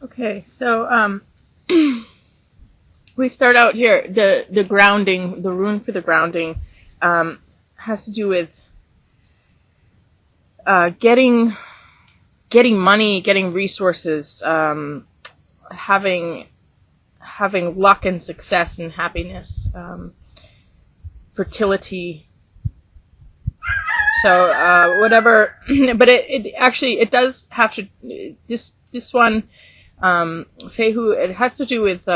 Okay, so we start out here. The grounding, the rune for the grounding, has to do with getting money, getting resources, having luck and success and happiness, fertility. So whatever, but it actually it does have to this one, Fehu. It has to do with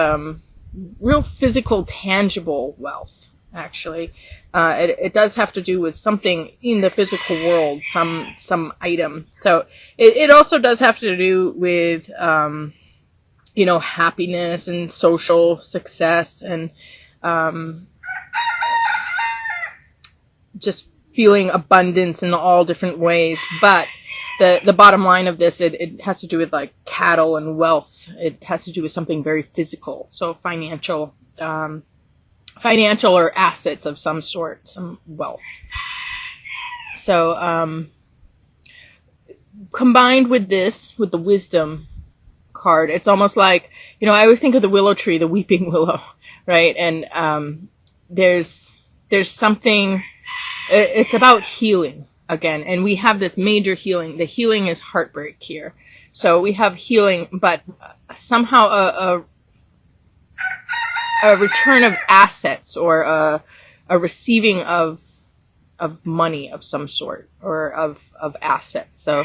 real physical, tangible wealth. Actually, it does have to do with something in the physical world, some item. So it also does have to do with happiness and social success and just feeling abundance in all different ways. But the bottom line of this, it has to do with like cattle and wealth. It has to do with something very physical. So financial or assets of some sort, some wealth. So combined with this, with the wisdom card, it's almost like, I always think of the willow tree, the weeping willow, right? And there's something, it's about healing again. And we have this major healing. The healing is heartbreak here. So we have healing, but somehow a return of assets or a receiving of money of some sort or of assets. So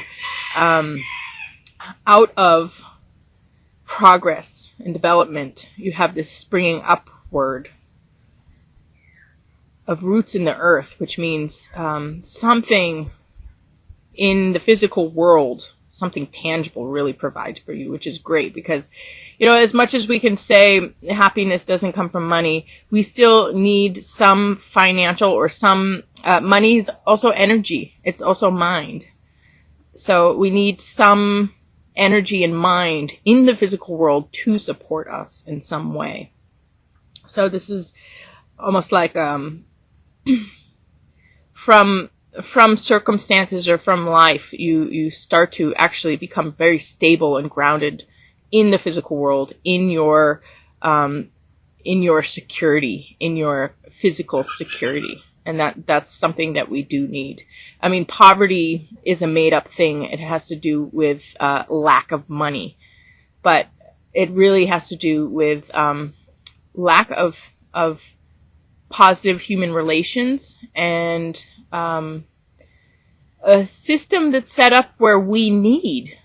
out of progress and development, you have this springing upward of roots in the earth, which means something in the physical world, something tangible really provides for you, which is great because, as much as we can say happiness doesn't come from money, we still need some financial or some, money is also energy. It's also mind. So we need some energy and mind in the physical world to support us in some way. So this is almost like, from circumstances or from life, you start to actually become very stable and grounded in the physical world, in your security, in your physical security. And that's something that we do need. I mean, poverty is a made up thing. It has to do with lack of money, but it really has to do with lack of positive human relations and a system that's set up where we need.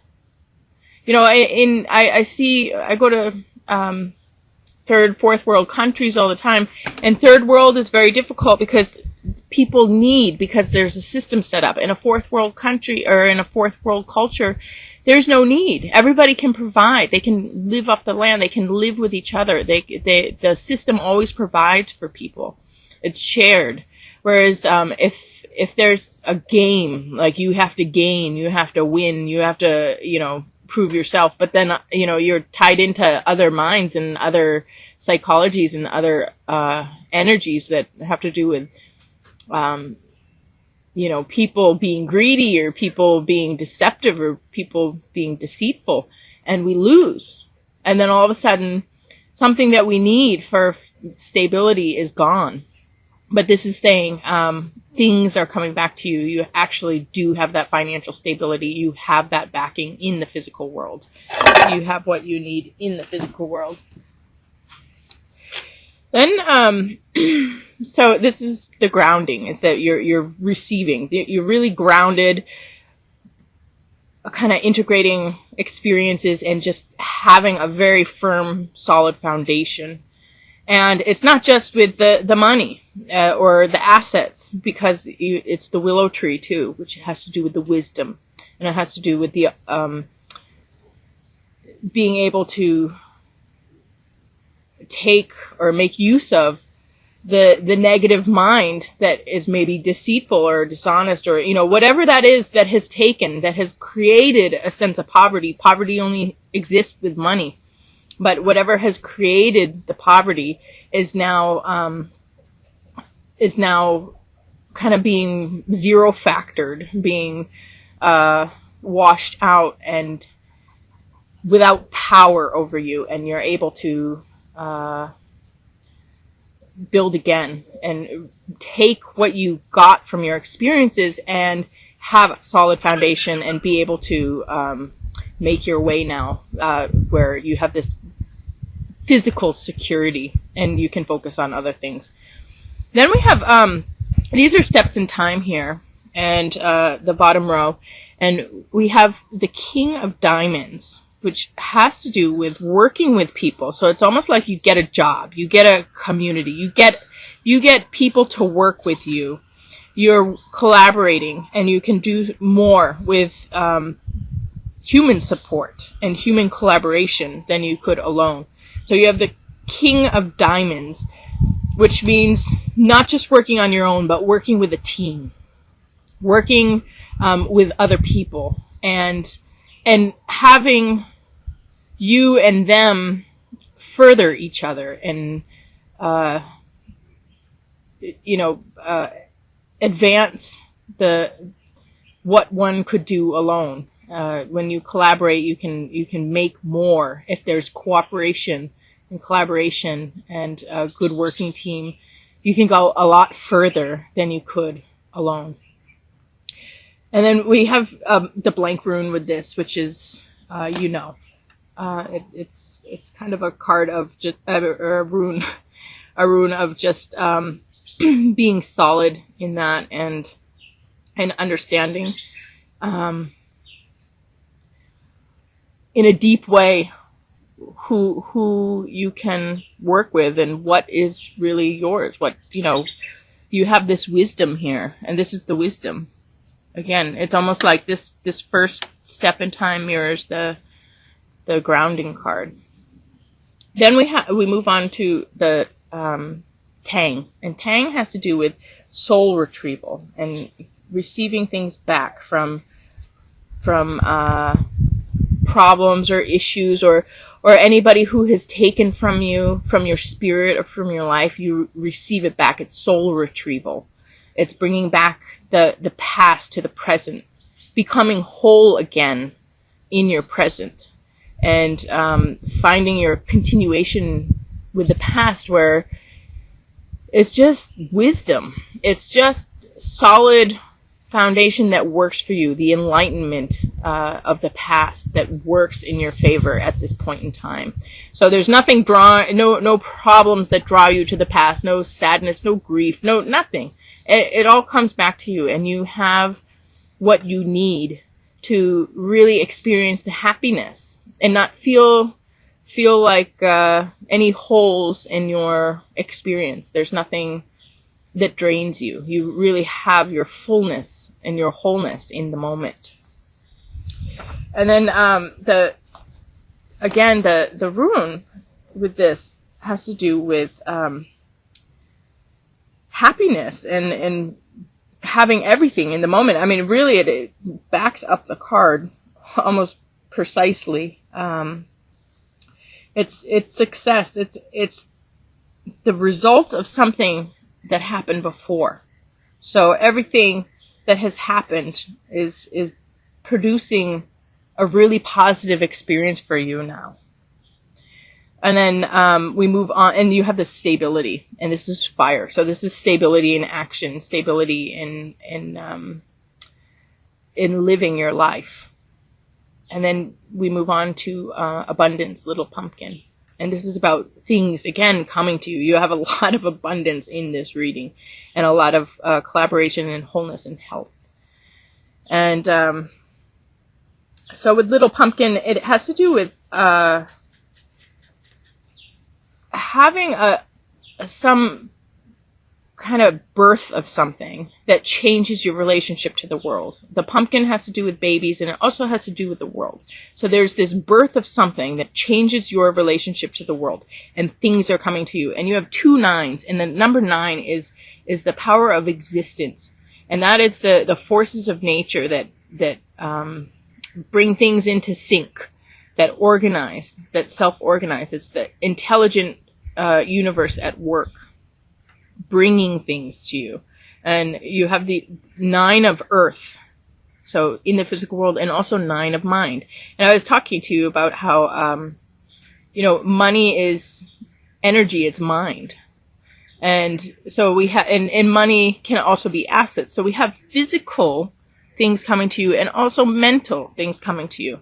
I go to third, fourth world countries all the time, and third world is very difficult because people need, because there's a system set up. In a fourth world country or in a fourth world culture, there's no need. Everybody can provide. They can live off the land. They can live with each other. The system always provides for people. It's shared. Whereas, if there's a game, like you have to gain, you have to win, you have to, prove yourself, but then, you're tied into other minds and other psychologies and other, energies that have to do with, people being greedy or people being deceptive or people being deceitful, and we lose. And then all of a sudden, something that we need for stability is gone. But this is saying, things are coming back to you. You actually do have that financial stability. You have that backing in the physical world. You have what you need in the physical world. Then, so this is the grounding, is that you're receiving. You're really grounded, kind of integrating experiences and just having a very firm, solid foundation. And it's not just with the money or the assets, because it's the willow tree too, which has to do with the wisdom, and it has to do with the being able to take or make use of the negative mind that is maybe deceitful or dishonest or whatever that is that has created a sense of poverty. Poverty only exists with money. But whatever has created the poverty is now kind of being zero factored, being washed out, and without power over you, and you're able to build again and take what you got from your experiences and have a solid foundation and be able to make your way now, where you have this physical security and you can focus on other things. Then we have these are steps in time here, and the bottom row, and we have the King of Diamonds, which has to do with working with people. So it's almost like you get a job, you get a community, you get people to work with you. You're collaborating, and you can do more with human support and human collaboration than you could alone. So you have the King of Diamonds, which means not just working on your own, but working with a team, working with other people, and having you and them further each other, and advance what one could do alone. When you collaborate, you can make more. If there's cooperation and collaboration and a good working team, you can go a lot further than you could alone. And then we have the blank rune with this, which is it's kind of a card of just a rune of just being solid in that and understanding in a deep way who you can work with and what is really yours. What, you have this wisdom here, and this is the wisdom. Again, it's almost like this first step in time mirrors the grounding card. Then we move on to the Tang, and Tang has to do with soul retrieval and receiving things back from problems or issues or anybody who has taken from you, from your spirit or from your life. You receive it back. It's soul retrieval. It's bringing back the past to the present, becoming whole again in your present, and finding your continuation with the past, where it's just wisdom. It's just solid foundation that works for you, the enlightenment of the past that works in your favor at this point in time. So there's nothing no problems that draw you to the past, no sadness, no grief, no nothing. It all comes back to you, and you have what you need to really experience the happiness and not feel like any holes in your experience. There's nothing that drains you. You really have your fullness and your wholeness in the moment. And then the rune with this has to do with happiness and having everything in the moment. I mean, really, it backs up the card almost precisely. It's success. It's the result of something that happened before. So everything that has happened is producing a really positive experience for you now. And then we move on, and you have the stability, and this is fire. So this is stability in action, stability in living your life. And then we move on to abundance, little pumpkin. And this is about things, again, coming to you. You have a lot of abundance in this reading, and a lot of collaboration and wholeness and health. And so with little pumpkin, it has to do with having some kind of birth of something that changes your relationship to the world. The pumpkin has to do with babies, and it also has to do with the world. So there's this birth of something that changes your relationship to the world, and things are coming to you. And you have 2 9s, and the number 9 is the power of existence. And that is the forces of nature that bring things into sync, that organize, that self-organize. It's the intelligent universe at work, bringing things to you. And you have the 9 of earth. So in the physical world, and also 9 of mind. And I was talking to you about how, money is energy, it's mind. And so we have, and money can also be assets. So we have physical things coming to you and also mental things coming to you.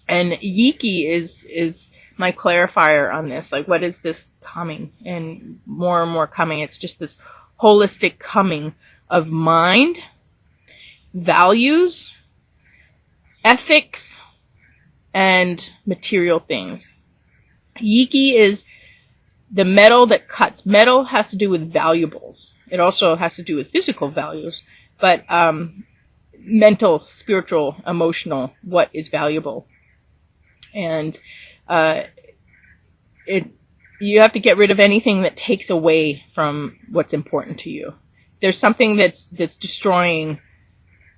And Yiki is my clarifier on this. Like, what is this coming? And more coming. It's just this holistic coming of mind, values, ethics, and material things. Yiki is the metal that cuts. Metal has to do with valuables. It also has to do with physical values, but mental, spiritual, emotional, what is valuable. And you have to get rid of anything that takes away from what's important to you. If there's something that's destroying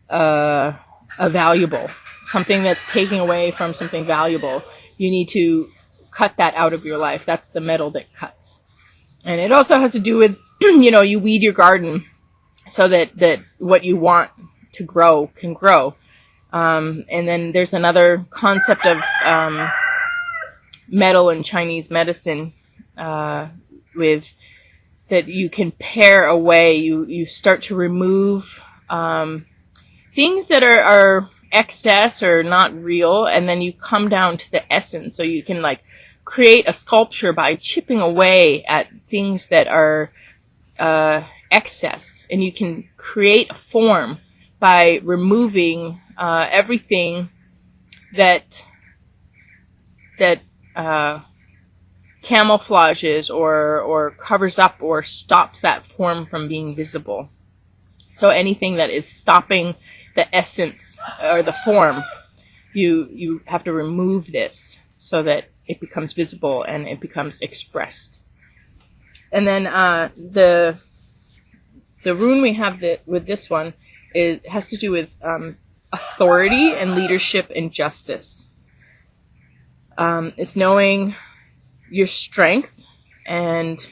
a valuable, something that's taking away from something valuable, you need to cut that out of your life. That's the metal that cuts. And it also has to do with, you weed your garden so that what you want to grow can grow. And then there's another concept of metal in Chinese medicine with that you can pare away. You start to remove things that are excess or not real, and then you come down to the essence. So you can create a sculpture by chipping away at things that are excess, and you can create a form by removing everything that camouflages or covers up or stops that form from being visible. So anything that is stopping the essence or the form, you have to remove this so that it becomes visible and it becomes expressed. And then the rune we have with this one has to do with authority and leadership and justice. It's knowing your strength and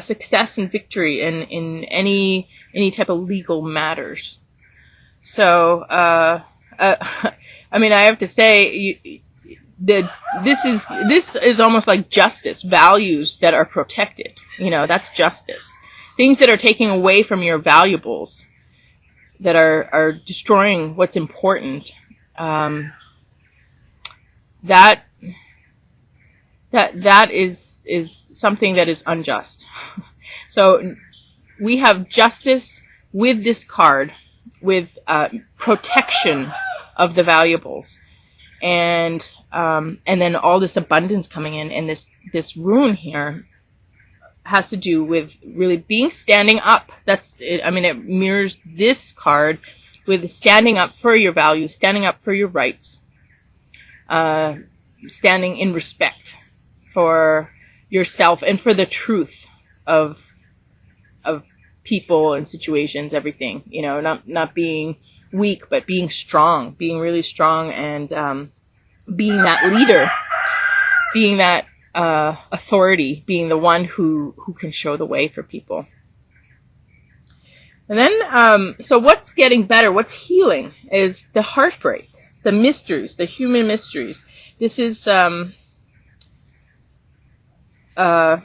success and victory in any type of legal matters. So I have to say, this is almost like justice, values that are protected. That's justice. Things that are taking away from your valuables, that are destroying what's important. That is something that is unjust. So we have justice with this card, with protection of the valuables, and then all this abundance coming in, and this rune here has to do with really being standing up. That's it. It mirrors this card with standing up for your values, standing up for your rights, standing in respect for yourself and for the truth of people and situations, everything. Not being weak, but being strong, being really strong, and being that leader, being that authority, being the one who can show the way for people. And then, so what's getting better, what's healing is the heartbreak, the mysteries, the human mysteries. This is Bhatia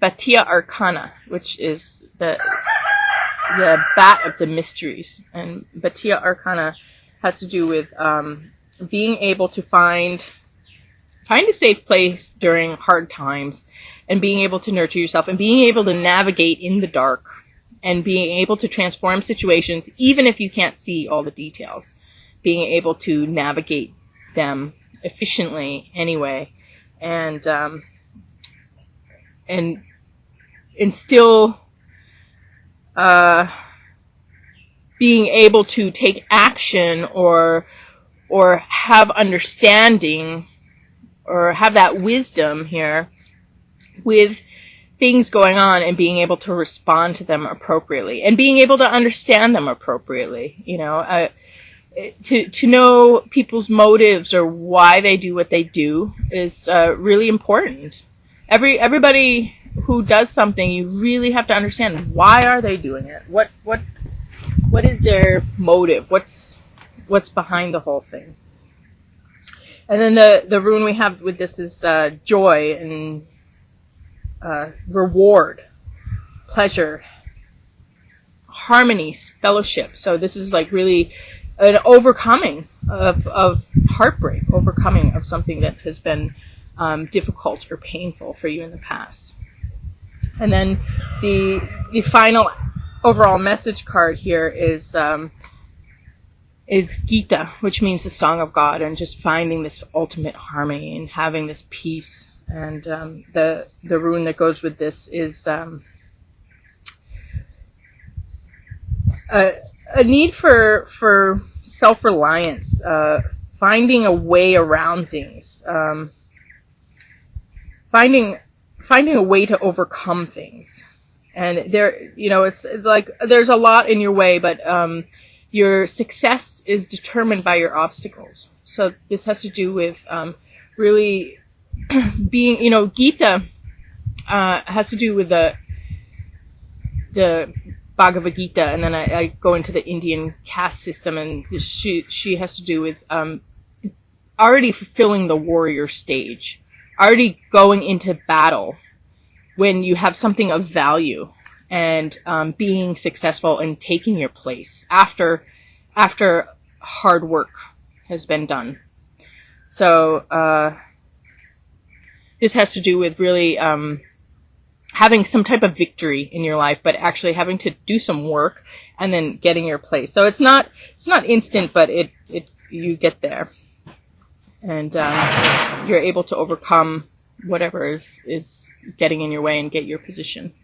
Arcana, which is the bat of the mysteries. And Bhatia Arcana has to do with being able to find a safe place during hard times, and being able to nurture yourself, and being able to navigate in the dark, and being able to transform situations even if you can't see all the details, being able to navigate them efficiently anyway, and still being able to take action or have understanding or have that wisdom here with things going on, and being able to respond to them appropriately and being able to understand them appropriately. To know people's motives or why they do what they do is really important. Everybody who does something, you really have to understand, why are they doing it? What What is their motive? What's behind the whole thing? And then the rune we have with this is joy and reward, pleasure, harmony, fellowship. So this is like really an overcoming of heartbreak, overcoming of something that has been difficult or painful for you in the past. And then the final overall message card here is Gita, which means the song of God, and just finding this ultimate harmony and having this peace. And the rune that goes with this is a need for self-reliance, finding a way around things, finding a way to overcome things. And there, it's like there's a lot in your way, but your success is determined by your obstacles. So this has to do with really being, Gita has to do with the Bhagavad Gita, and then I go into the Indian caste system, and she has to do with already fulfilling the warrior stage, already going into battle when you have something of value, and being successful and taking your place after hard work has been done. So this has to do with really having some type of victory in your life, but actually having to do some work and then getting your place. So it's not instant, but you get there, and you're able to overcome whatever is getting in your way and get your position.